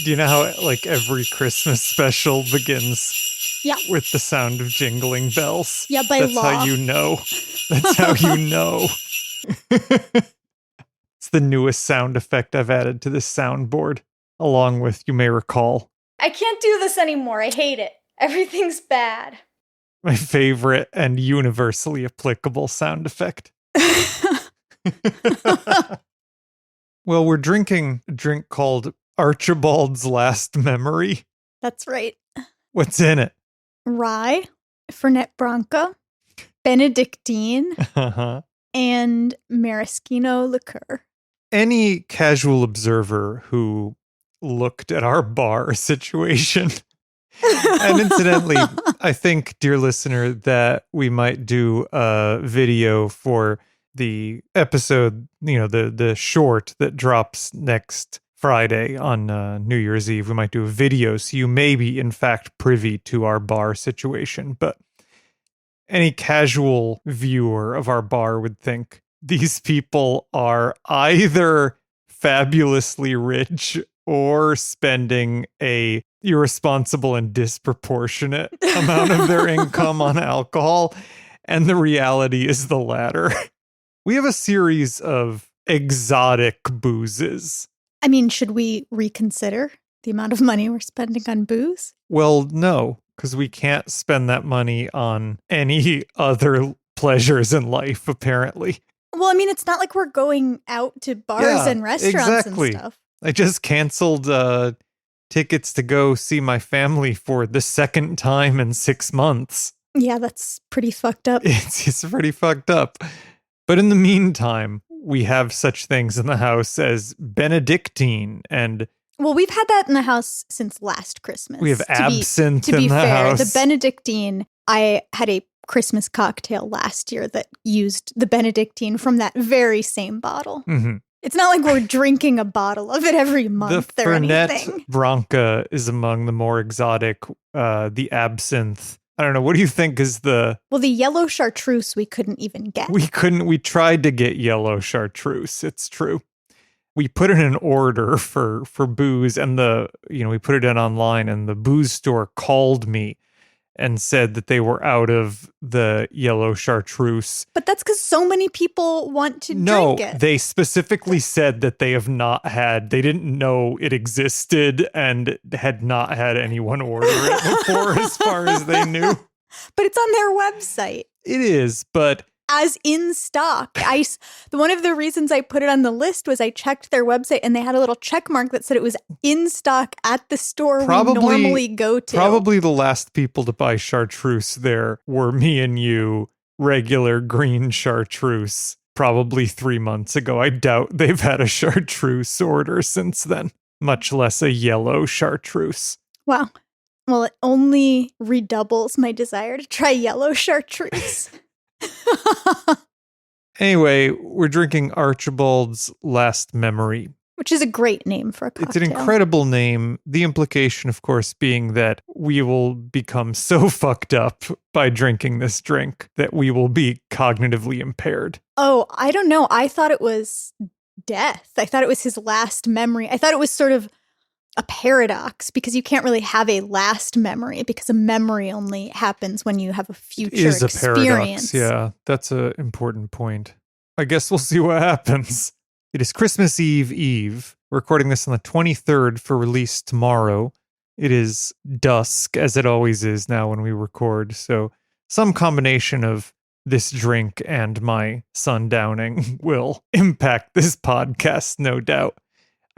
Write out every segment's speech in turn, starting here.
Do you know how like every Christmas special begins with the sound of jingling bells? Yeah, by That's law. how you know. That's how you know. It's the newest sound effect I've added to this soundboard, along with, you may recall, I can't do this anymore. I hate it. Everything's bad. my favorite and universally applicable sound effect. Well, we're drinking a drink called Archibald's Last Memory. That's right. What's in it? Rye, Fernet Branca, Benedictine, and maraschino liqueur. Any casual observer who looked at our bar situation, and incidentally, I think, dear listener, that we might do a video for the episode, the short that drops next Friday on New Year's Eve. We might do a video, so you may be, in fact, privy to our bar situation. But any casual viewer of our bar would think these people are either fabulously rich or spending a irresponsible and disproportionate amount of their income on alcohol. And the reality is the latter. We have a series of exotic boozes. I mean, should we reconsider the amount of money we're spending on booze? Well, no, because we can't spend that money on any other pleasures in life, apparently. Well, I mean, it's not like we're going out to bars and restaurants and stuff. I just canceled tickets to go see my family for the second time in 6 months. Yeah, that's pretty fucked up. It's pretty fucked up. But in the meantime, we have such things in the house as Benedictine and... Well, we've had that in the house since last Christmas. We have absinthe in the house. To be fair, the Benedictine, I had a Christmas cocktail last year that used the Benedictine from that very same bottle. Mm-hmm. It's not like we're drinking a bottle of it every month or anything. The Fernet Branca is among the more exotic. The absinthe, I don't know. What do you think is the... Well, the yellow chartreuse we couldn't even get. We tried to get yellow chartreuse. It's true. We put in an order for booze and we put it in online and the booze store called me and said that they were out of the yellow chartreuse. But that's because so many people want to drink it. No, they specifically said that they didn't know it existed and had not had anyone order it before as far as they knew. But it's on their website. It is, but... as in stock. One of the reasons I put it on the list was I checked their website and they had a little check mark that said it was in stock at the store we normally go to. Probably the last people to buy chartreuse there were me and you, regular green chartreuse, probably 3 months ago. I doubt they've had a chartreuse order since then, much less a yellow chartreuse. Wow. Well, it only redoubles my desire to try yellow chartreuse. Anyway, we're drinking Archibald's Last Memory. Which is a great name for a cocktail. It's an incredible name. The implication, of course, being that we will become so fucked up by drinking this drink that we will be cognitively impaired. Oh, I don't know. I thought it was death. I thought it was his last memory. I thought it was sort of a paradox because you can't really have a last memory because a memory only happens when you have a future experience. Is a paradox, yeah. That's an important point. I guess we'll see what happens. It is Christmas Eve. We're recording this on the 23rd for release tomorrow. It is dusk, as it always is now when we record, so some combination of this drink and my sundowning will impact this podcast, no doubt.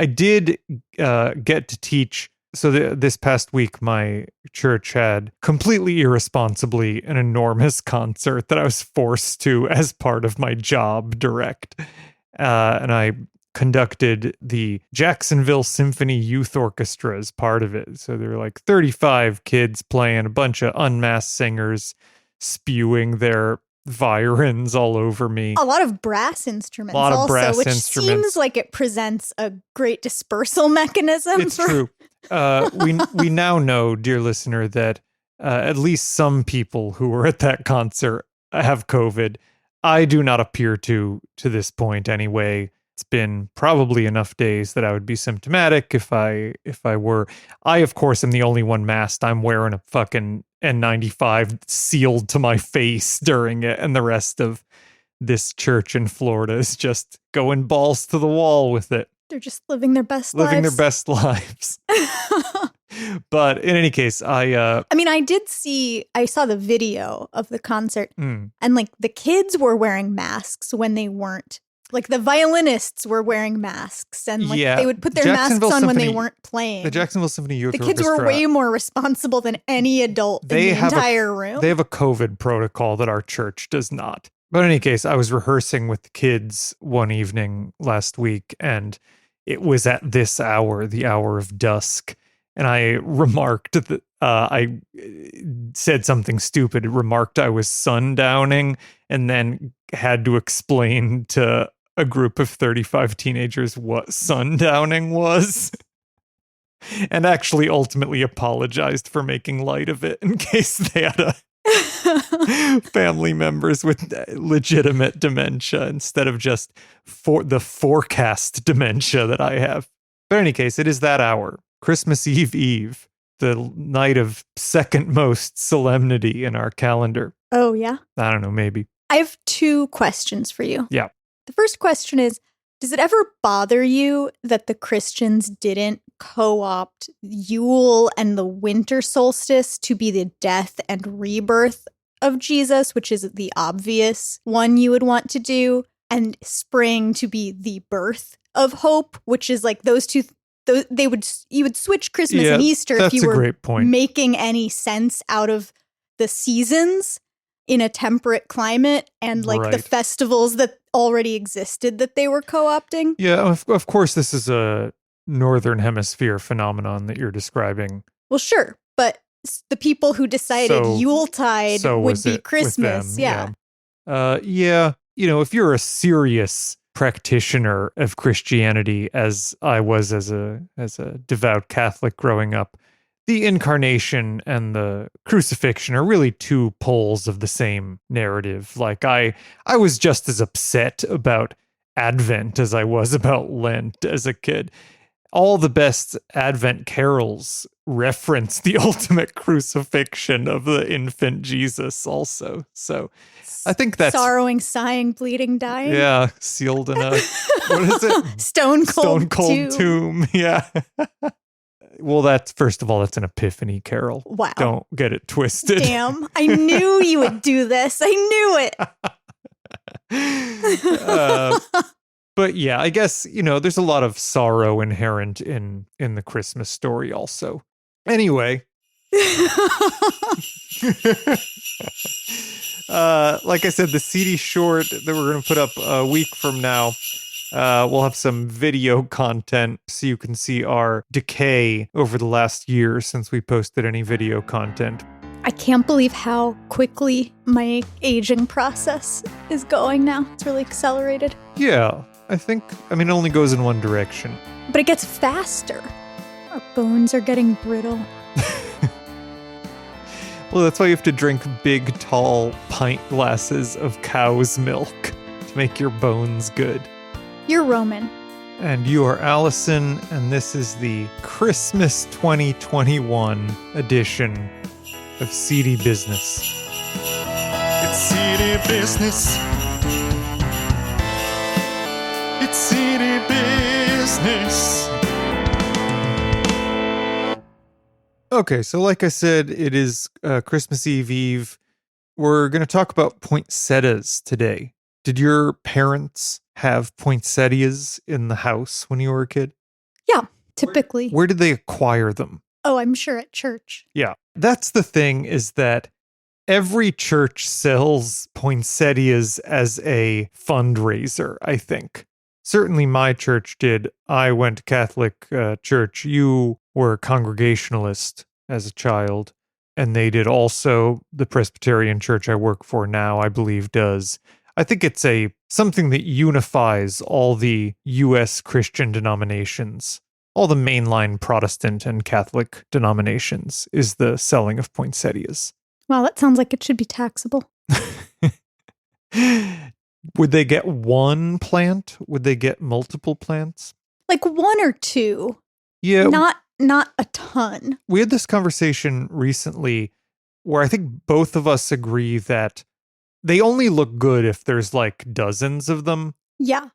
I did get to teach. So this past week, my church had completely irresponsibly an enormous concert that I was forced to as part of my job direct. And I conducted the Jacksonville Symphony Youth Orchestra as part of it. So there were like 35 kids playing, a bunch of unmasked singers spewing their virins all over me. A lot of brass instruments which seems like it presents a great dispersal mechanism. It's true. We now know, dear listener, that at least some people who were at that concert have COVID. I do not appear to this point anyway. It's been probably enough days that I would be symptomatic if I were. I, of course, am the only one masked. I'm wearing a fucking N95 sealed to my face during it, and the rest of this church in Florida is just going balls to the wall with it. They're just living their best Living lives. their best lives. But in any case, I mean, I saw the video of the concert, and like the kids were wearing masks when they weren't. Like the violinists were wearing masks, and like they would put their masks on when they weren't playing. The Jacksonville Symphony Youth Orchestra. The kids were way more responsible than any adult in the entire room. They have a COVID protocol that our church does not. But in any case, I was rehearsing with the kids one evening last week, and it was at this hour, the hour of dusk. And I remarked that I said something stupid, remarked I was sundowning, and then had to explain to a group of 35 teenagers what sundowning was. And actually ultimately apologized for making light of it in case they had family members with legitimate dementia instead of just the forecast dementia that I have. But in any case, it is that hour. Christmas Eve, the night of second most solemnity in our calendar. Oh, yeah? I don't know, maybe. I have 2 questions for you. Yeah. The first question is, does it ever bother you that the Christians didn't co-opt Yule and the winter solstice to be the death and rebirth of Jesus, which is the obvious one you would want to do, and spring to be the birth of hope, which is like those two you would switch Christmas and Easter if you were making any sense out of the seasons in a temperate climate and like the festivals that already existed that they were co-opting. Yeah, of course this is a Northern Hemisphere phenomenon that you're describing. Well, sure, but the people who decided Yuletide would be Christmas. Yeah. You know, if you're a serious practitioner of Christianity, as I was as a devout Catholic growing up, the incarnation and the crucifixion are really 2 poles of the same narrative. Like I was just as upset about Advent as I was about Lent as a kid. All the best Advent carols reference the ultimate crucifixion of the infant Jesus also. So I think that's sorrowing, sighing, bleeding, dying. Yeah, sealed in a what is it? Stone cold tomb. Yeah. Well, first of all, that's an Epiphany carol. Wow. Don't get it twisted. Damn. I knew you would do this. I knew it. But yeah, I guess, you know, there's a lot of sorrow inherent in the Christmas story also. Anyway. Like I said, the CD short that we're going to put up a week from now, we'll have some video content so you can see our decay over the last year since we posted any video content. I can't believe how quickly my aging process is going now. It's really accelerated. Yeah, it only goes in one direction. But it gets faster. Our bones are getting brittle. Well, that's why you have to drink big, tall pint glasses of cow's milk to make your bones good. You're Roman. And you are Allison, and this is the Christmas 2021 edition of CD Business. It's CD Business. It's CD Business. Okay, so like I said, it is Christmas Eve. We're going to talk about poinsettias today. Did your parents have poinsettias in the house when you were a kid? Yeah, typically. Where did they acquire them? Oh, I'm sure at church. Yeah, that's the thing, is that every church sells poinsettias as a fundraiser, I think. Certainly my church did. I went to Catholic church. You were a Congregationalist as a child, and they did also. The Presbyterian church I work for now, I believe, does. I think it's something that unifies all the U.S. Christian denominations, all the mainline Protestant and Catholic denominations, is the selling of poinsettias. Wow, that sounds like it should be taxable. Would they get one plant? Would they get multiple plants? Like one or two. Yeah. Not a ton. We had this conversation recently where I think both of us agree that they only look good if there's like dozens of them. Yeah.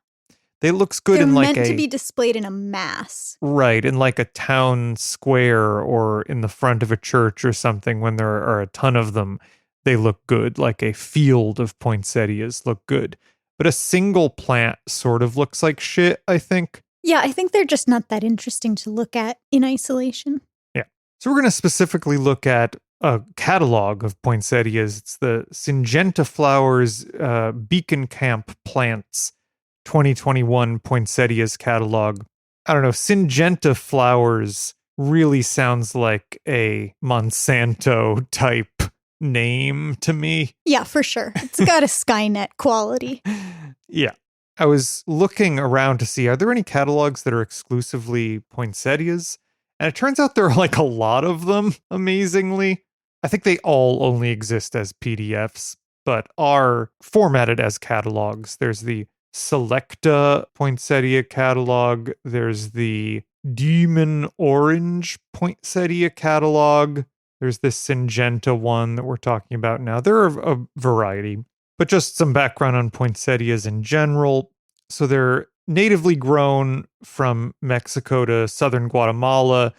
They looks good They're in like meant to be displayed in a mass. Right, in like a town square or in the front of a church or something when there are a ton of them. They look good, like a field of poinsettias look good. But a single plant sort of looks like shit, I think. Yeah, I think they're just not that interesting to look at in isolation. Yeah. So we're going to specifically look at a catalog of poinsettias. It's the Syngenta Flowers Beekenkamp Plants 2021 Poinsettias catalog. I don't know, Syngenta Flowers really sounds like a Monsanto type name to me. Yeah, for sure. It's got a Skynet quality. Yeah. I was looking around to see, are there any catalogs that are exclusively poinsettias? And it turns out there are like a lot of them, amazingly. I think they all only exist as PDFs, but are formatted as catalogs. There's the Selecta Poinsettia catalog. There's the Demon Orange Poinsettia catalog. There's this Syngenta one that we're talking about now. There are a variety, but just some background on poinsettias in general. So they're natively grown from Mexico to southern Guatemala.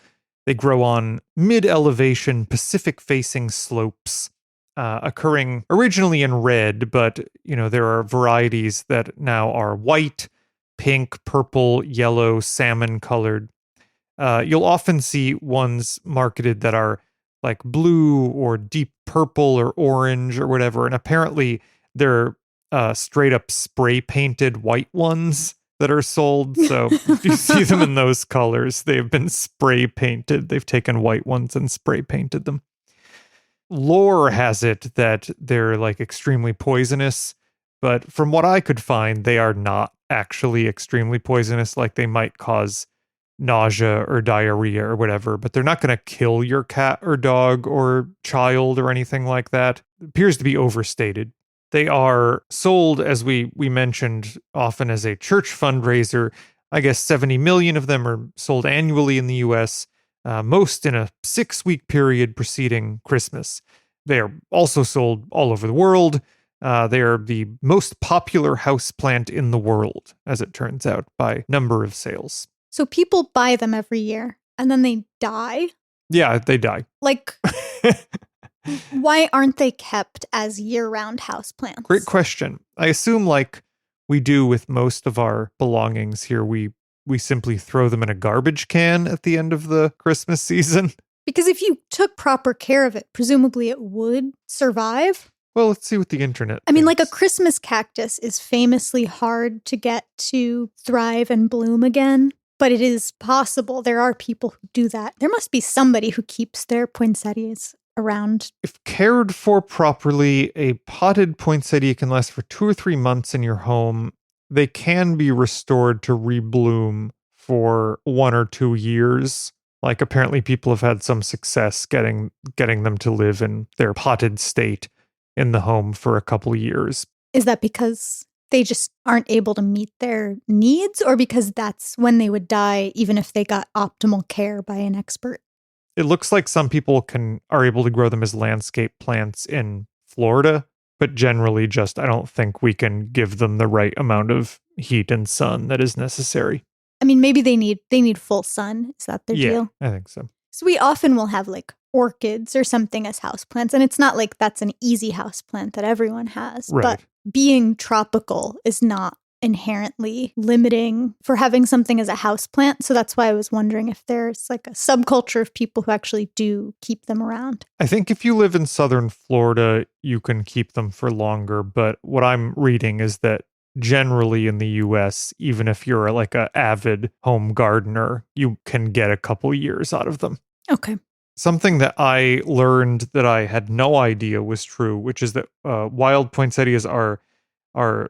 They grow on mid-elevation Pacific-facing slopes, occurring originally in red, but there are varieties that now are white, pink, purple, yellow, salmon-colored. You'll often see ones marketed that are like blue or deep purple or orange or whatever, and apparently they're straight up spray painted white ones that are sold. So if you see them in those colors, they've been spray painted. They've taken white ones and spray painted them. Lore has it that they're like extremely poisonous, but from what I could find, they are not actually extremely poisonous. Like they might cause nausea or diarrhea or whatever, but they're not going to kill your cat or dog or child or anything like that. It appears to be overstated. They are sold, as we mentioned, often as a church fundraiser. I guess 70 million of them are sold annually in the US, most in a 6-week period preceding Christmas. They are also sold all over the world. They are the most popular houseplant in the world, as it turns out, by number of sales. So people buy them every year and then they die? Yeah, they die. Like, why aren't they kept as year-round houseplants? Great question. I assume like we do with most of our belongings here, we simply throw them in a garbage can at the end of the Christmas season. Because if you took proper care of it, presumably it would survive. Well, let's see what the internet I mean, like a thinks. Christmas cactus is famously hard to get to thrive and bloom again, but it is possible. There are people who do that. There must be somebody who keeps their poinsettias around. If cared for properly, a potted poinsettia can last for 2 or 3 months in your home. They can be restored to rebloom for 1 or 2 years. Like apparently people have had some success getting them to live in their potted state in the home for a couple years. Is that because they just aren't able to meet their needs, or because that's when they would die even if they got optimal care by an expert? It looks like some people are able to grow them as landscape plants in Florida, but generally just I don't think we can give them the right amount of heat and sun that is necessary. I mean, maybe they need full sun. Is that their deal? I think so. So we often will have like orchids or something as houseplants, and it's not like that's an easy houseplant that everyone has. Right. But being tropical is not inherently limiting for having something as a houseplant. So that's why I was wondering if there's like a subculture of people who actually do keep them around. I think if you live in southern Florida, you can keep them for longer. But what I'm reading is that generally in the US, even if you're like an avid home gardener, you can get a couple years out of them. Okay. Something that I learned that I had no idea was true, which is that wild poinsettias are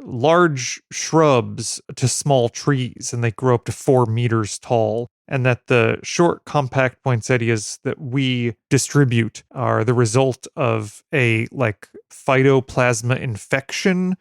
large shrubs to small trees, and they grow up to 4 meters tall. And that the short, compact poinsettias that we distribute are the result of a like phytoplasma infection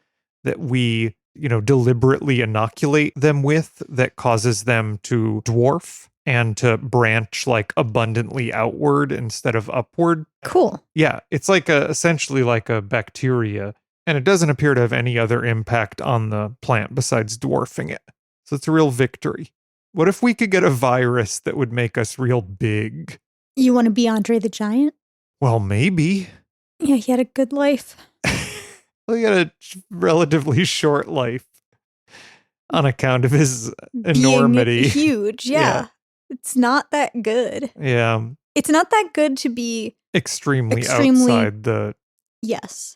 that we, deliberately inoculate them with that causes them to dwarf and to branch like abundantly outward instead of upward. Cool. Yeah, it's like essentially like a bacteria, and it doesn't appear to have any other impact on the plant besides dwarfing it. So it's a real victory. What if we could get a virus that would make us real big? You want to be Andre the Giant? Well, maybe. Yeah, he had a good life. He had a relatively short life on account of his enormity. Being huge, yeah. It's not that good. Yeah. It's not that good to be extremely outside the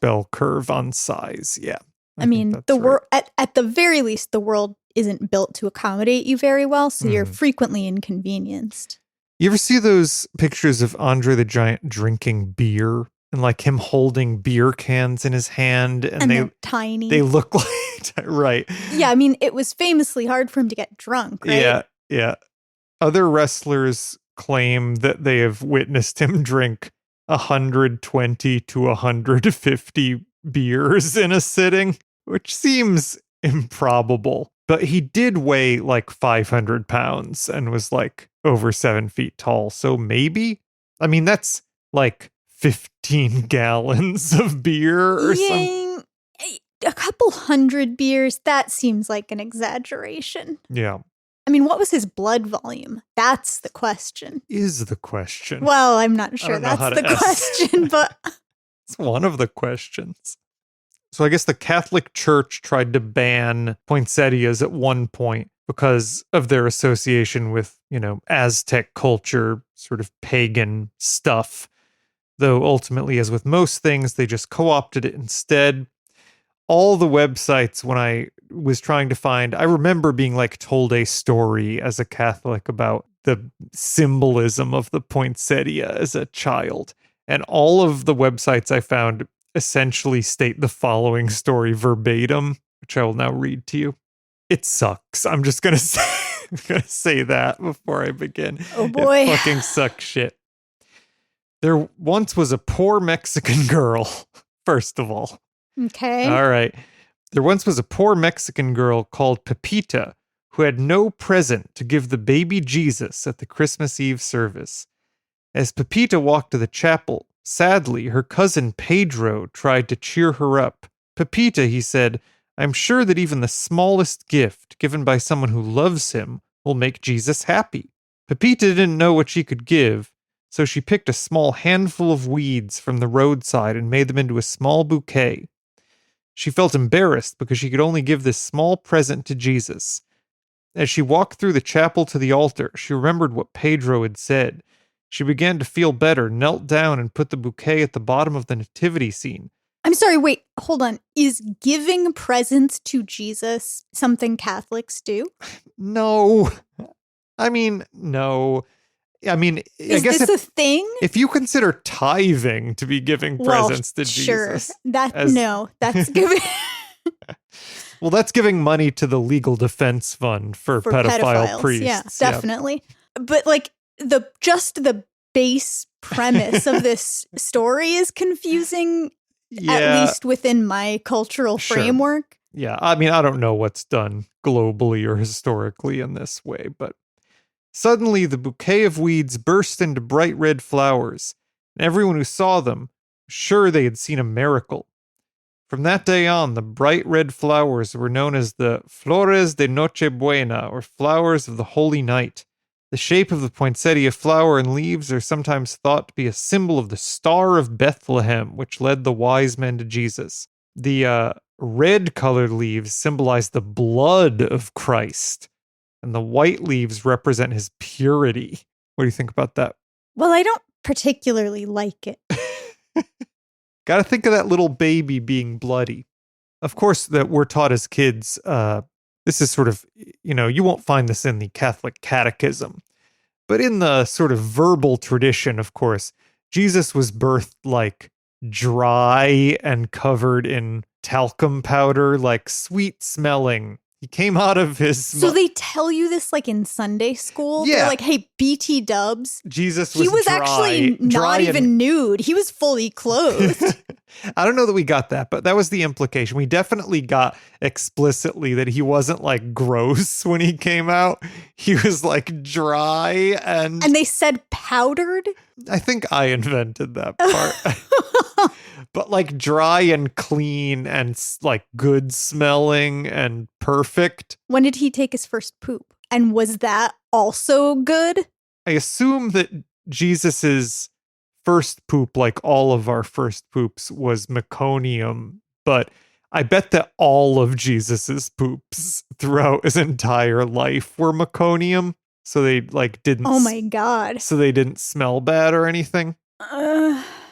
bell curve on size. Yeah. I mean, the world at the very least, the world isn't built to accommodate you very well, so you're frequently inconvenienced. You ever see those pictures of Andre the Giant drinking beer and like him holding beer cans in his hand and they're tiny. They look like right. Yeah, I mean, it was famously hard for him to get drunk, right? Yeah, yeah. Other wrestlers claim that they have witnessed him drink 120 to 150 beers in a sitting, which seems improbable. But he did weigh like 500 pounds and was like over 7 feet tall. So maybe, I mean, that's like 15 gallons of beer or something. A couple hundred beers, that seems like an exaggeration. Yeah. I mean, what was his blood volume? That's the question. Is the question. Well, I'm not sure that's the question, but it's one of the questions. So I guess the Catholic Church tried to ban poinsettias at one point because of their association with, Aztec culture, sort of pagan stuff. Though ultimately, as with most things, they just co-opted it instead. All the websites, when I was trying to find, I remember being like told a story as a Catholic about the symbolism of the poinsettia as a child. And all of the websites I found essentially state the following story verbatim, which I will now read to you. It sucks. I'm just going to say that before I begin. Oh boy. It fucking sucks shit. There once was a poor Mexican girl, first of all. Okay. All right. There once was a poor Mexican girl called Pepita who had no present to give the baby Jesus at the Christmas Eve service. As Pepita walked to the chapel, sadly, her cousin Pedro tried to cheer her up. Pepita, he said, I'm sure that even the smallest gift given by someone who loves him will make Jesus happy. Pepita didn't know what she could give, so she picked a small handful of weeds from the roadside and made them into a small bouquet. She felt embarrassed because she could only give this small present to Jesus. As she walked through the chapel to the altar, she remembered what Pedro had said. She began to feel better, knelt down, and put the bouquet at the bottom of the nativity scene. I'm sorry, wait, hold on. Is giving presents to Jesus something Catholics do? No. I mean, no. I mean, I guess this a thing? If you consider tithing to be giving presents to Jesus. That's giving. Well, that's giving money to the legal defense fund for pedophile priests. Yeah, definitely. Yeah. But like the base premise of this story is confusing, at least within my cultural framework. Yeah, I mean, I don't know what's done globally or historically in this way, but suddenly the bouquet of weeds burst into bright red flowers, and everyone who saw them was sure they had seen a miracle. From that day on, the bright red flowers were known as the Flores de Nochebuena, or flowers of the Holy Night. The shape of the poinsettia flower and leaves are sometimes thought to be a symbol of the Star of Bethlehem, which led the wise men to Jesus. The red-colored leaves symbolize the blood of Christ, and the white leaves represent his purity. What do you think about that? Well, I don't particularly like it. Gotta think of that little baby being bloody. Of course, that we're taught as kids, this is sort of, you won't find this in the Catholic catechism, but in the sort of verbal tradition, of course, Jesus was birthed like dry and covered in talcum powder, like sweet smelling. He came out of his... So they tell you this like in Sunday school? Yeah. They're like, hey, BT dubs. Jesus was He was dry, actually not even nude. He was fully clothed. I don't know that we got that, but that was the implication. We definitely got explicitly that he wasn't like gross when he came out. He was like dry and And they said powdered? I think I invented that part. But like dry and clean and like good smelling and perfect. When did he take his first poop? And was that also good? I assume that Jesus's first poop, like all of our first poops, was meconium, but I bet that all of Jesus's poops throughout his entire life were meconium, so they like didn't. Oh my God! So they didn't smell bad or anything.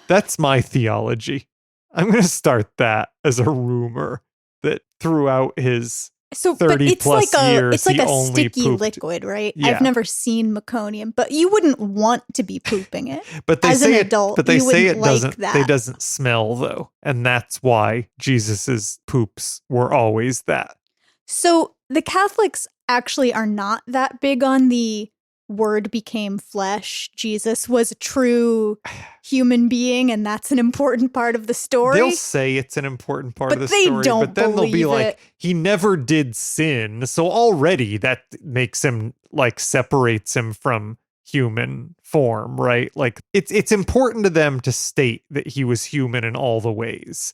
That's my theology. I'm going to start that as a rumor that throughout his 30 plus years, it's like he a only sticky pooped. liquid, right? Yeah. I've never seen meconium, but you wouldn't want to be pooping it. But they as say an adult, but they you say wouldn't it like doesn't. that. It doesn't smell though, and that's why Jesus's poops were always that. So the Catholics actually are not that big on the Word became flesh. Jesus was a true human being, and that's an important part of the story. They'll say it's an important part of the they story, don't but then they'll be believe like, it. he never did sin, so already that makes him like separates him from human form, right? Like it's important to them to state that he was human in all the ways,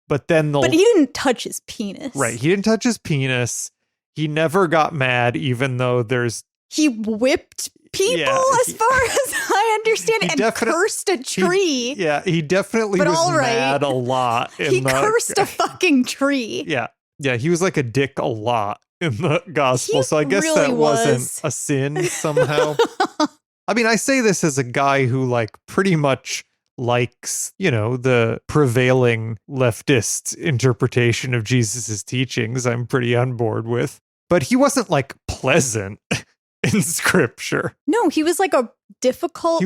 but then But he didn't touch his penis, right? He didn't touch his penis. He never got mad, even though there's. He whipped people, as far as I understand, and cursed a tree. He definitely But was all right. mad a lot. He cursed a fucking tree. Yeah, he was like a dick a lot in the gospel. He So I guess really that wasn't a sin somehow. I mean, I say this as a guy who like pretty much likes, the prevailing leftist interpretation of Jesus's teachings. I'm pretty on board with. But he wasn't like pleasant in scripture. No, he was like a difficult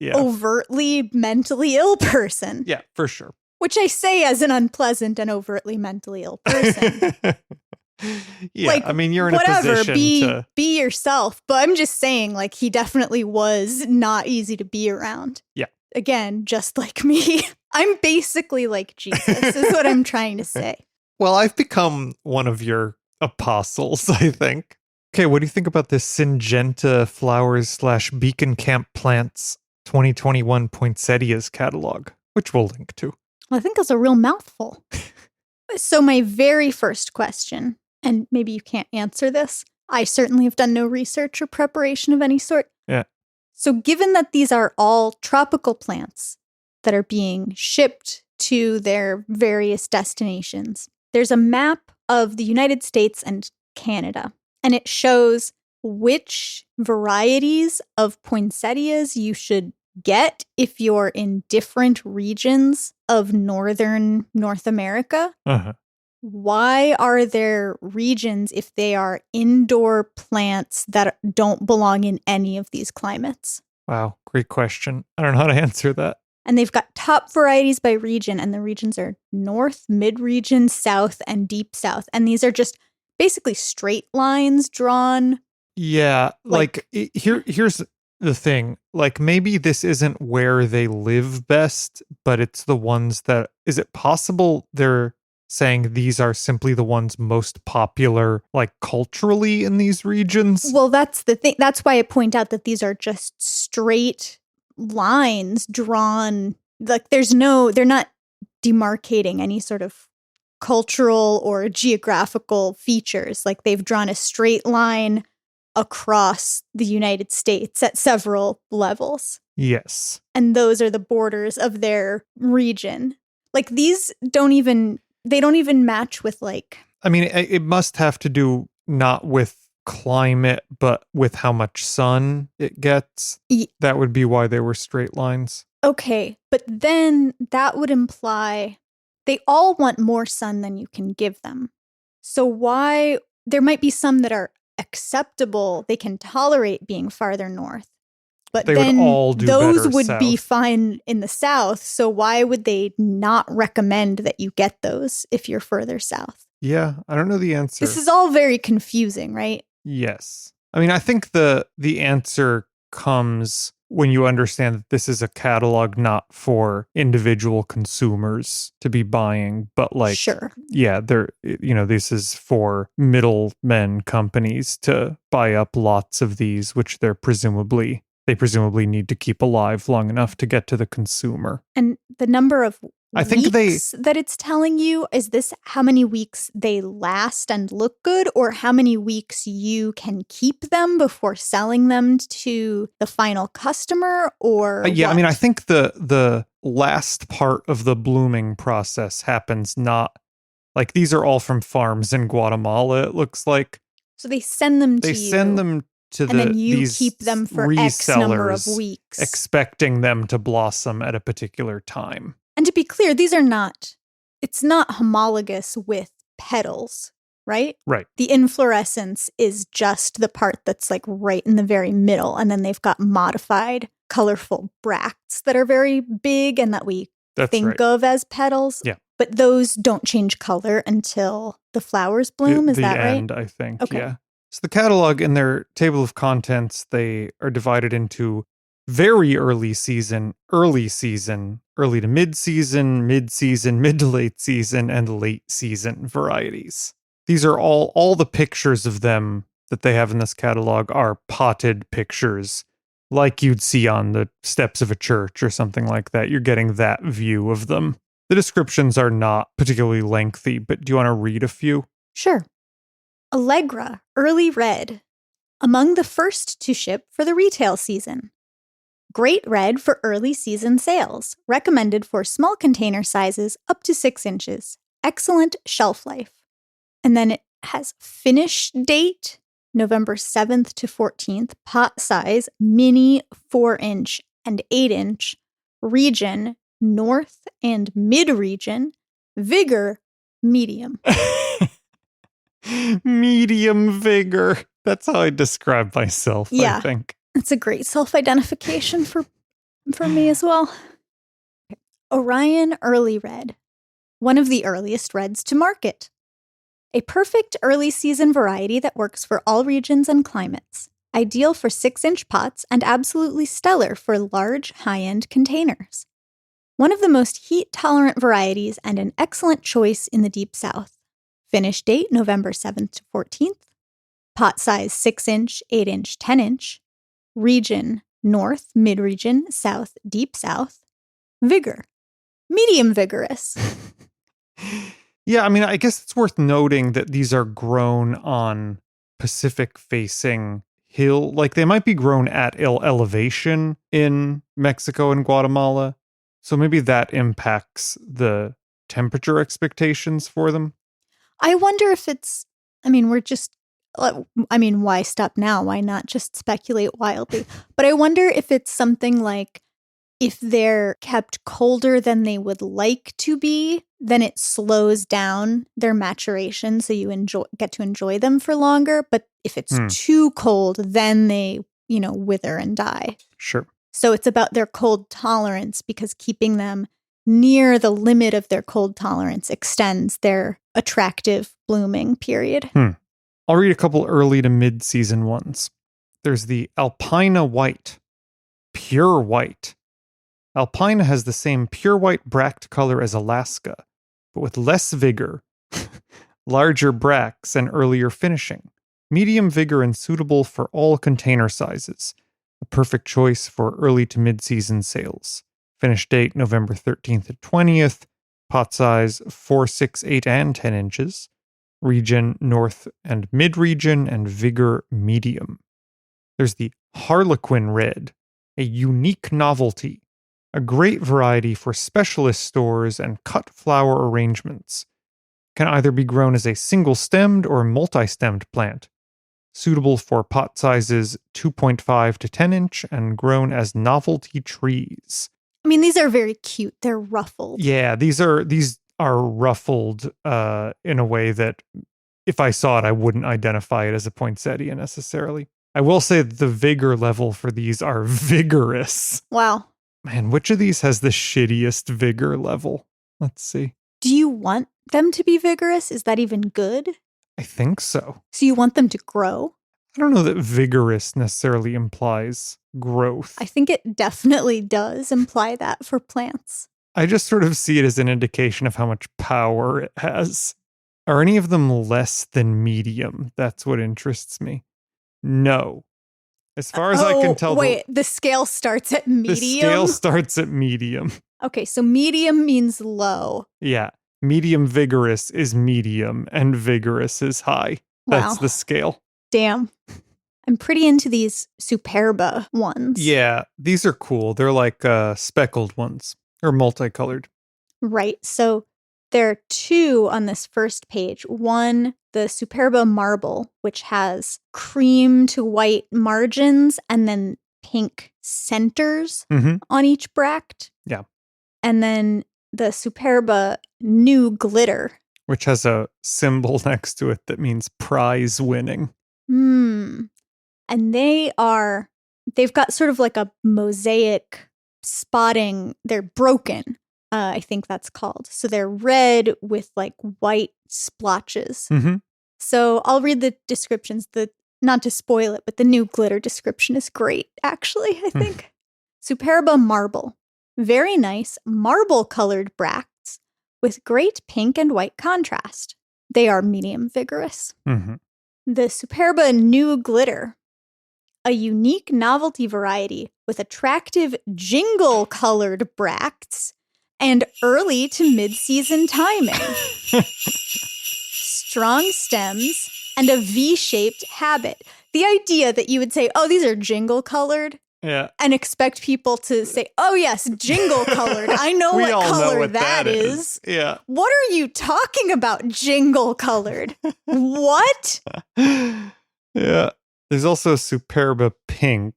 overtly mentally ill person. Yeah, for sure. Which I say as an unpleasant and overtly mentally ill person. Yeah, like, I mean, you're in a position to be yourself. But I'm just saying, like, he definitely was not easy to be around. Yeah. Again, just like me. I'm basically like Jesus, is what I'm trying to say. Well, I've become one of your apostles, I think. Okay, what do you think about this Syngenta flowers / Beekenkamp plants 2021 Poinsettias catalog, which we'll link to? Well, I think that's a real mouthful. So my very first question, and maybe you can't answer this, I certainly have done no research or preparation of any sort. Yeah. So given that these are all tropical plants that are being shipped to their various destinations, there's a map of the United States and Canada, and it shows which varieties of poinsettias you should get if you're in different regions of northern North America. Uh-huh. Why are there regions if they are indoor plants that don't belong in any of these climates? Wow, great question. I don't know how to answer that. And they've got top varieties by region, and the regions are north, mid-region, south, and deep south. And these are just basically straight lines drawn. Yeah, here's the thing. Like, maybe this isn't where they live best, but it's the ones that... Is it possible they're saying these are simply the ones most popular, like, culturally in these regions? Well, that's the thing. That's why I point out that these are just straight lines drawn. Like, they're not demarcating any sort of cultural or geographical features. Like, they've drawn a straight line across the United States at several levels. Yes. And those are the borders of their region. Like, these don't even match with, like... I mean, it must have to do not with climate, but with how much sun it gets. That would be why they were straight lines. Okay, but then that would imply they all want more sun than you can give them. So why... There might be some that are acceptable, they can tolerate being farther north. But they then would all do those better would south. be fine in the south. So why would they not recommend that you get those if you're further south? Yeah, I don't know the answer. This is all very confusing, right? Yes. I mean, I think the answer comes when you understand that this is a catalog not for individual consumers to be buying, but like, Sure. yeah, this is for middlemen companies to buy up lots of these, which they presumably need to keep alive long enough to get to the consumer. And the number of I think weeks that it's telling you, is this how many weeks they last and look good, or how many weeks you can keep them before selling them to the final customer, or yeah, what? I mean, I think the last part of the blooming process happens not like these are all from farms in Guatemala, it looks like. So they send them to you. They send them to and then you these keep them for X number of weeks, expecting them to blossom at a particular time. And to be clear, it's not homologous with petals, right? Right. The inflorescence is just the part that's like right in the very middle. And then they've got modified colorful bracts that are very big and that we think of as petals. Yeah. But those don't change color until the flowers bloom. Is that right? End, I think. Okay. Yeah. So the catalog in their table of contents, they are divided into very early season, early to mid-season, mid-season, mid to late season, and late season varieties. These are all the pictures of them that they have in this catalog are potted pictures, like you'd see on the steps of a church or something like that. You're getting that view of them. The descriptions are not particularly lengthy, but do you want to read a few? Sure. Allegra, early red. Among the first to ship for the retail season. Great red for early season sales. Recommended for small container sizes up to 6 inches. Excellent shelf life. And then it has finish date, November 7th to 14th. Pot size, mini 4-inch and 8-inch. Region, north and mid-region. Vigor, medium. Medium vigor. That's how I describe myself, Yeah. I think. It's a great self-identification for me as well. Orion Early Red. One of the earliest reds to market. A perfect early season variety that works for all regions and climates. Ideal for 6-inch pots and absolutely stellar for large, high-end containers. One of the most heat-tolerant varieties and an excellent choice in the Deep South. Finish date, November 7th to 14th. Pot size, 6-inch, 8-inch, 10-inch. Region, north, mid-region, south, deep south. Vigor, medium vigorous. Yeah, I mean, I guess it's worth noting that these are grown on Pacific-facing hill. Like, they might be grown at elevation in Mexico and Guatemala. So maybe that impacts the temperature expectations for them. I wonder if it's, why stop now? Why not just speculate wildly? But I wonder if it's something like, if they're kept colder than they would like to be, then it slows down their maturation so you get to enjoy them for longer. But if it's too cold, then they, wither and die. Sure. So it's about their cold tolerance, because keeping them near the limit of their cold tolerance extends their attractive blooming period. I'll read a couple early to mid-season ones. There's the Alpina White. Pure white. Alpina has the same pure white bract color as Alaska, but with less vigor, larger bracts, and earlier finishing. Medium vigor and suitable for all container sizes. A perfect choice for early to mid-season sales. Finish date November 13th to 20th. Pot size 4, 6, 8, and 10 inches. Region north and mid-region, and vigor medium. There's the Harlequin Red, a unique novelty. A great variety for specialist stores and cut flower arrangements. Can either be grown as a single-stemmed or multi-stemmed plant. Suitable for pot sizes 2.5 to 10 inch and grown as novelty trees. I mean, these are very cute. They're ruffled. Yeah, these are ruffled in a way that if I saw it, I wouldn't identify it as a poinsettia necessarily. I will say that the vigor level for these are vigorous. Wow. Man, which of these has the shittiest vigor level? Let's see. Do you want them to be vigorous? Is that even good? I think so. So you want them to grow? I don't know that vigorous necessarily implies growth. I think it definitely does imply that for plants. I just sort of see it as an indication of how much power it has. Are any of them less than medium? That's what interests me. No. As far as I can tell, wait, the scale starts at medium? the scale starts at medium. Okay, so medium means low. Yeah. Medium vigorous is medium and vigorous is high. That's Wow. the scale. Damn. I'm pretty into these Superba ones. Yeah, these are cool. They're like speckled ones or multicolored. Right. So there are two on this first page. One, the Superba Marble, which has cream to white margins and then pink centers on each bract. Yeah. And then the Superba New Glitter, which has a symbol next to it that means prize winning. And they've got sort of like a mosaic spotting. They're broken, I think that's called. So they're red with like white splotches. So I'll read the descriptions, not to spoil it, but the New Glitter description is great, actually, I think. Superba Marble. Very nice marble-colored bracts with great pink and white contrast. They are medium vigorous. The Superba New Glitter. A unique novelty variety with attractive jingle-colored bracts and early to mid-season timing. Strong stems and a V-shaped habit. The idea that you would say, oh, these are jingle-colored, and expect people to say, oh, yes, jingle-colored. I know what color that is. Yeah. What are you talking about, jingle-colored? What? Yeah. There's also a Superba Pink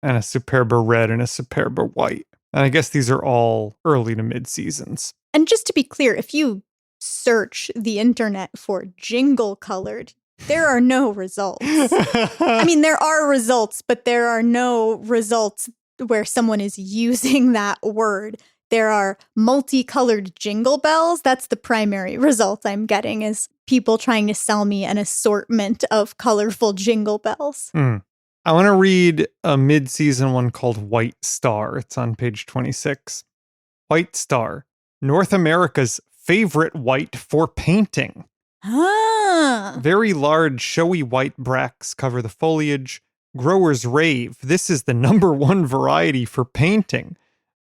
and a Superba Red and a Superba White. And I guess these are all early to mid-seasons. And just to be clear, if you search the internet for jingle-colored, there are no results. I mean, there are results, but there are no results where someone is using that word. There are multicolored jingle bells. That's the primary result I'm getting, is people trying to sell me an assortment of colorful jingle bells. I want to read a mid-season one called White Star. It's on page 26. White Star, North America's favorite white for painting. Very large, showy white bracts cover the foliage. Growers rave. This is the #1 variety for painting.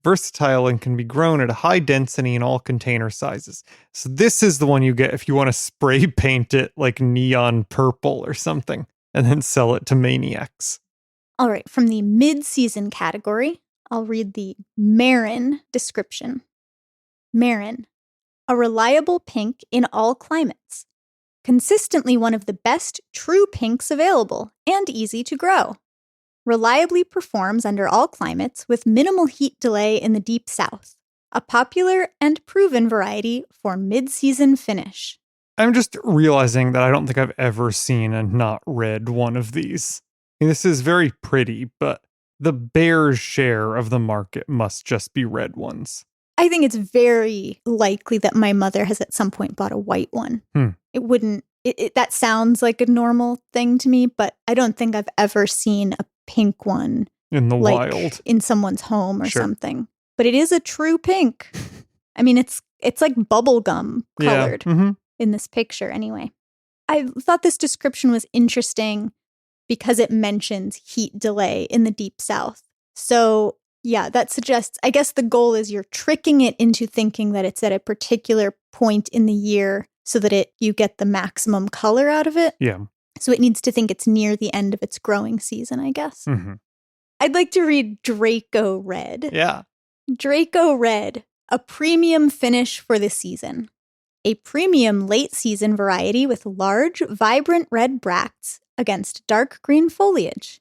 Versatile and can be grown at a high density in all container sizes. So this is the one you get if you want to spray paint it like neon purple or something and then sell it to maniacs. All right, from the mid-season category, I'll read the Marin description. Marin, a reliable pink in all climates. Consistently one of the best true pinks available and easy to grow. Reliably performs under all climates with minimal heat delay in the deep south. A popular and proven variety for mid-season finish. I'm just realizing that I don't think I've ever seen and not read one of these. I mean, this is very pretty, but the bear's share of the market must just be red ones. I think it's very likely that my mother has at some point bought a white one. It wouldn't, that sounds like a normal thing to me, but I don't think I've ever seen a pink one in the wild in someone's home or something. But it is a true pink. I mean, it's like bubblegum colored in this picture anyway. I thought this description was interesting because it mentions heat delay in the deep south. So yeah, that suggests, I guess the goal is you're tricking it into thinking that it's at a particular point in the year so that you get the maximum color out of it. Yeah. So it needs to think it's near the end of its growing season, I guess. I'd like to read Draco Red. Yeah. Draco Red, a premium finish for the season. A premium late season variety with large, vibrant red bracts against dark green foliage.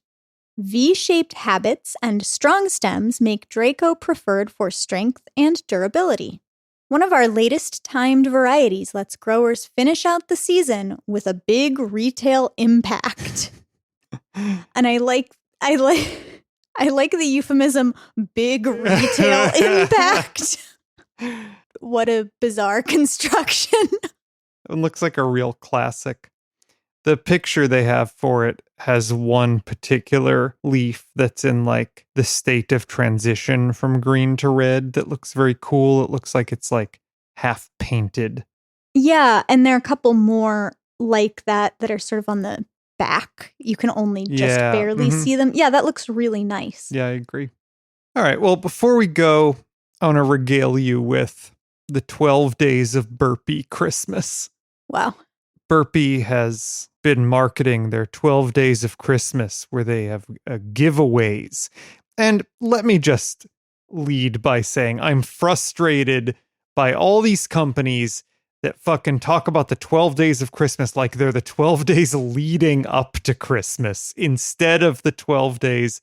V-shaped habits and strong stems make Draco preferred for strength and durability. One of our latest timed varieties lets growers finish out the season with a big retail impact. And I like the euphemism big retail impact. What a bizarre construction. It looks like a real classic. The picture they have for it has one particular leaf that's in like the state of transition from green to red that looks very cool. It looks like it's like half painted. Yeah, and there are a couple more like that are sort of on the back. You can only just barely see them. Yeah, that looks really nice. Yeah, I agree. All right, well, before we go, I want to regale you with the 12 days of Burpee Christmas. Wow. Burpee has been marketing their 12 days of Christmas where they have giveaways. And let me just lead by saying I'm frustrated by all these companies that fucking talk about the 12 days of Christmas like they're the 12 days leading up to Christmas instead of the 12 days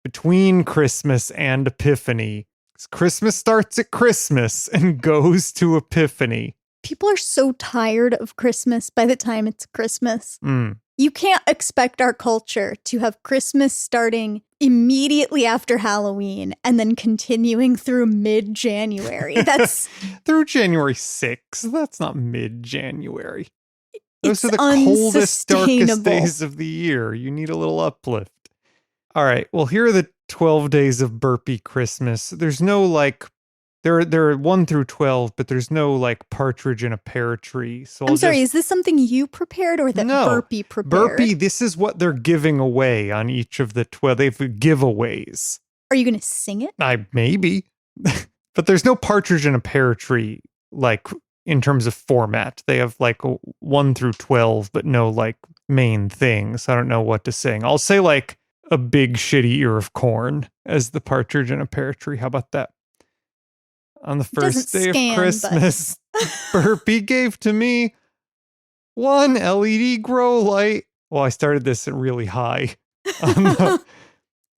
between Christmas and Epiphany. Christmas starts at Christmas and goes to Epiphany. People are so tired of Christmas by the time it's Christmas. You can't expect our culture to have Christmas starting immediately after Halloween and then continuing through mid-January. That's through January 6th. That's not mid-January. Those are the coldest, darkest days of the year. You need a little uplift. All right. Well, here are the 12 days of Burpee Christmas. There's no like, there are 1 through 12, but there's no like partridge in a pear tree. So I'm sorry, is this something you prepared or that Burpee prepared? Burpee, this is what they're giving away on each of the 12. They've giveaways. Are you going to sing it? Maybe. But there's no partridge in a pear tree, like in terms of format. They have like 1 through 12, but no like main things. I don't know what to sing. I'll say like a big shitty ear of corn as the partridge in a pear tree. How about that? On the first day of Christmas, Burpee gave to me 1 LED grow light. Well, I started this at really high.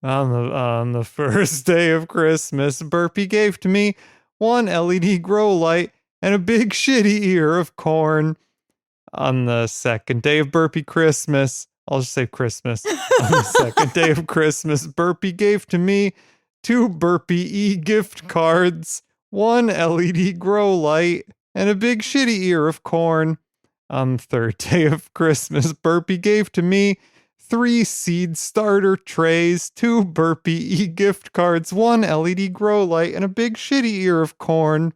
On the first day of Christmas, Burpee gave to me 1 LED grow light and a big shitty ear of corn. On the second day of Burpee Christmas, I'll just say Christmas. On the second day of Christmas, Burpee gave to me 2 Burpee e-gift cards, 1 LED grow light, and a big shitty ear of corn. On the third day of Christmas, Burpee gave to me 3 seed starter trays, 2 Burpee e-gift cards, 1 LED grow light, and a big shitty ear of corn.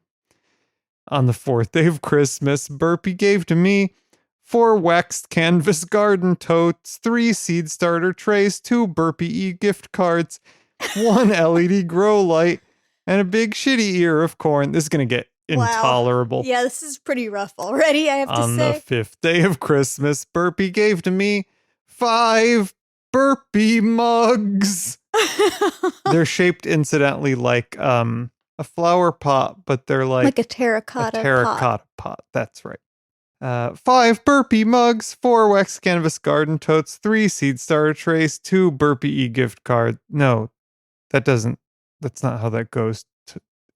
On the fourth day of Christmas, Burpee gave to me 4 waxed canvas garden totes, 3 seed starter trays, 2 Burpee e-gift cards, 1 LED grow light, and a big shitty ear of corn. This is going to get intolerable. Wow. Yeah, this is pretty rough already, I have to say. On the fifth day of Christmas, Burpee gave to me 5 Burpee mugs. They're shaped incidentally like a flower pot, but they're like a terracotta pot. That's right. 5 Burpee mugs, 4 wax canvas garden totes, 3 seed starter trays, 2 Burpee e-gift card. No, that's not how that goes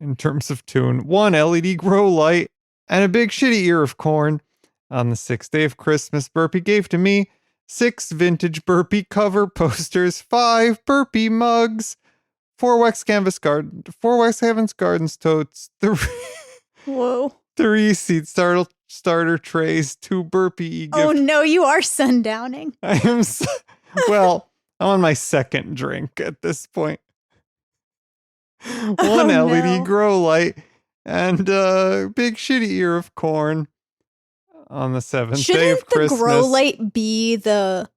in terms of tune. 1 LED grow light and a big shitty ear of corn. On the 6th day of Christmas, Burpee gave to me 6 vintage Burpee cover posters, 5 Burpee mugs, 4 wax canvas gardens totes, 3 seed starter trays, 2 Burpee e-gift. Oh no, you are sundowning. I am well, I'm on my second drink at this point. 1 LED grow light and a big shitty ear of corn. On the 7th day of Christmas. Shouldn't the grow light be the...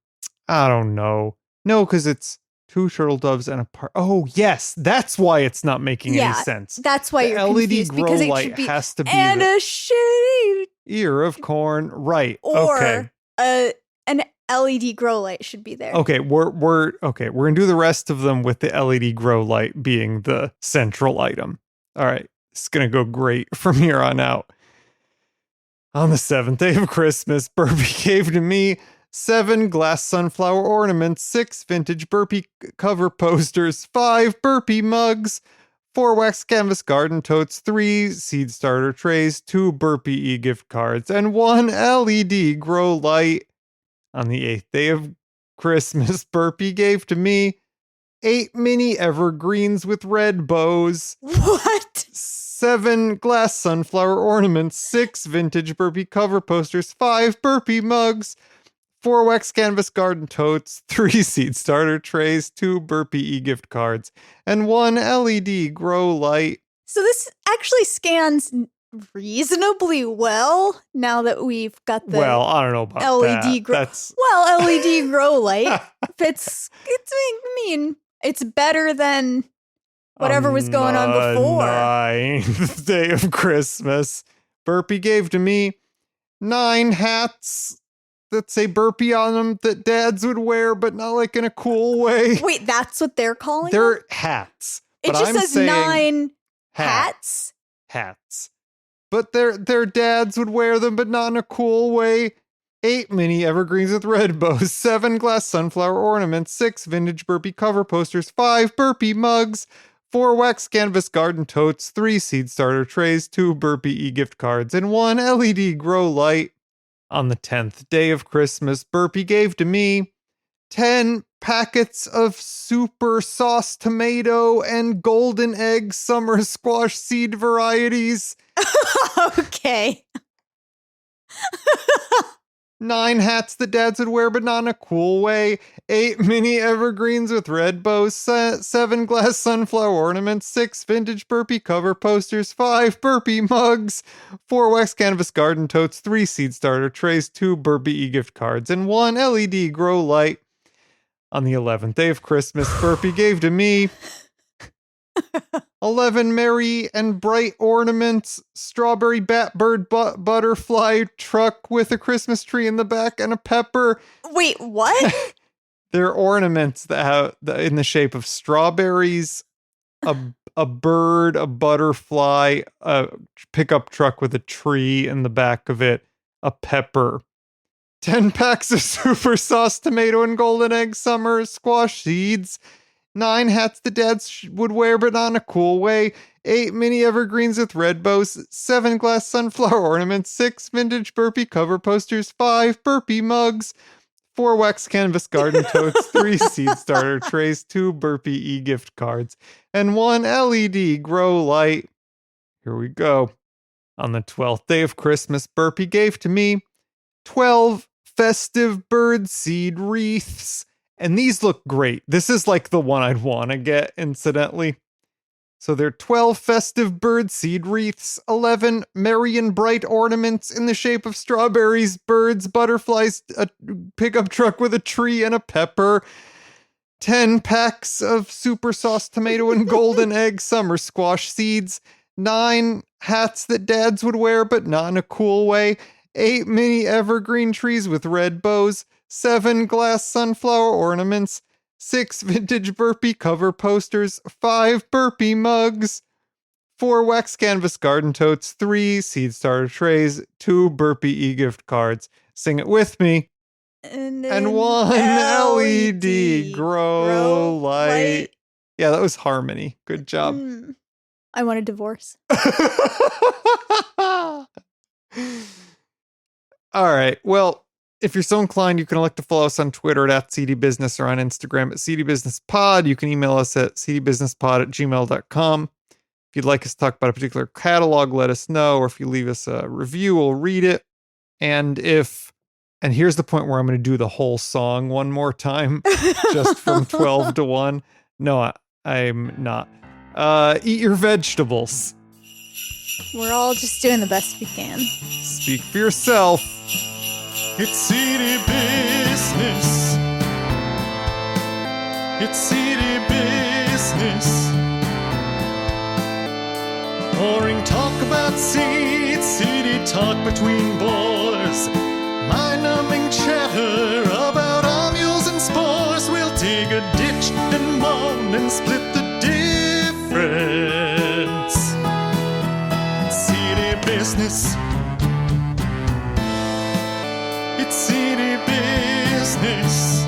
I don't know. No, because it's 2 turtle doves and a part. Oh, yes. That's why it's not making any sense. That's why you're confused. LED grow light has to be and a shitty ear of corn. Right. Or an LED grow light should be there. Okay, we're gonna do the rest of them with the LED grow light being the central item. All right. It's gonna go great from here on out. On the 7th day of Christmas, Burpee gave to me 7 glass sunflower ornaments, 6 vintage Burpee cover posters, 5 Burpee mugs, 4 wax canvas garden totes, 3 seed starter trays, 2 Burpee e-gift cards, and 1 LED grow light. On the 8th day of Christmas, Burpee gave to me 8 mini evergreens with red bows. What? 7 glass sunflower ornaments, 6 vintage Burpee cover posters, 5 Burpee mugs, 4 wax canvas garden totes, 3 seed starter trays, 2 Burpee e-gift cards, and 1 LED grow light. So this actually scans reasonably well now that we've got the Well, I don't know about LED that. LED grow light. I mean, it's better than whatever was going on before. 9th day of Christmas. Burpee gave to me 9 hats that say Burpee on them that dads would wear, but not like in a cool way. Wait, that's what they're calling They're them? hats. It just says 9 hats. Hats. But their dads would wear them, but not in a cool way. 8 mini evergreens with red bows, 7 glass sunflower ornaments, 6 vintage Burpee cover posters, 5 Burpee mugs, 4 wax canvas garden totes, 3 seed starter trays, 2 Burpee e-gift cards, and 1 LED grow light. On the 10th day of Christmas, Burpee gave to me 10 packets of super sauce tomato and golden egg summer squash seed varieties. Okay. 9 hats that dads would wear, but not in a cool way. 8 mini evergreens with red bows. 7 glass sunflower ornaments. 6 vintage Burpee cover posters. 5 Burpee mugs. 4 wax canvas garden totes. 3 seed starter trays. 2 Burpee e-gift cards. And 1 LED grow light. On the 11th day of Christmas, Burpee gave to me 11 merry and bright ornaments, strawberry batbird butterfly truck with a Christmas tree in the back and a pepper. Wait, what? They're ornaments that have in the shape of strawberries, a bird, a butterfly, a pickup truck with a tree in the back of it, a pepper. 10 packs of super sauce tomato and golden egg summer squash seeds. 9 hats the dads would wear, but not in a cool way. 8 mini evergreens with red bows. 7 glass sunflower ornaments. 6 vintage Burpee cover posters. 5 Burpee mugs. 4 wax canvas garden totes. 3 seed starter trays. 2 Burpee e-gift cards. And 1 LED grow light. Here we go. On the 12th day of Christmas, Burpee gave to me 12 festive bird seed wreaths. And these look great. This is like the one I'd want to get, incidentally. So they're 12 festive bird seed wreaths, 11 merry and bright ornaments in the shape of strawberries, birds, butterflies, a pickup truck with a tree and a pepper, 10 packs of super sauce tomato and golden egg summer squash seeds, 9 hats that dads would wear but not in a cool way, 8 mini evergreen trees with red bows, 7 glass sunflower ornaments, 6 vintage Burpee cover posters, 5 Burpee mugs, 4 wax canvas garden totes, 3 seed starter trays, 2 Burpee e-gift cards. Sing it with me. And 1 LED grow light. Yeah, that was harmony. Good job. I want a divorce. All right. Well, if you're so inclined, you can elect to follow us on Twitter at @cdbusiness or on Instagram at cdbusinesspod. You can email us at cdbusinesspod@gmail.com. If you'd like us to talk about a particular catalog, let us know. Or if you leave us a review, we'll read it. And here's the point where I'm going to do the whole song one more time, just from 12 to 1. No, I'm not. Eat your vegetables. We're all just doing the best we can. Speak for yourself. It's city business. It's city business. Boring talk about seeds, city talk between boys. Mind-numbing chatter about ovules and spores. We'll dig a ditch and moan and split the difference. City business. It's city business.